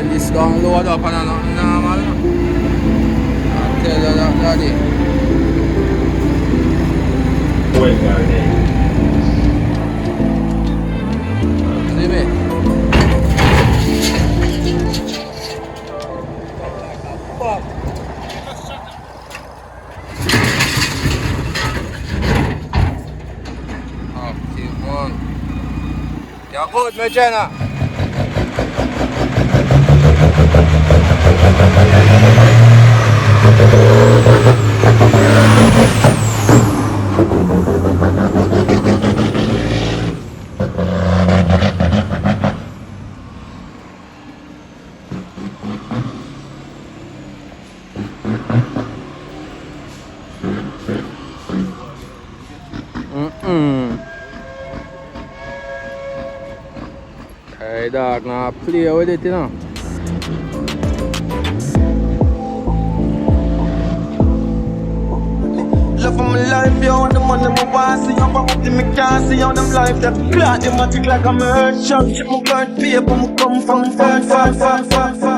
when this gun load up and nothing normal. I tell you that, daddy. See me? Active one. You're good, my Jenna. Hey dog, now play with it, you know. Love of my life, yo, and the money my want. See how I'm in my car, see how them life that clock them magic like a merchant. Shit my blood paper, me come from far.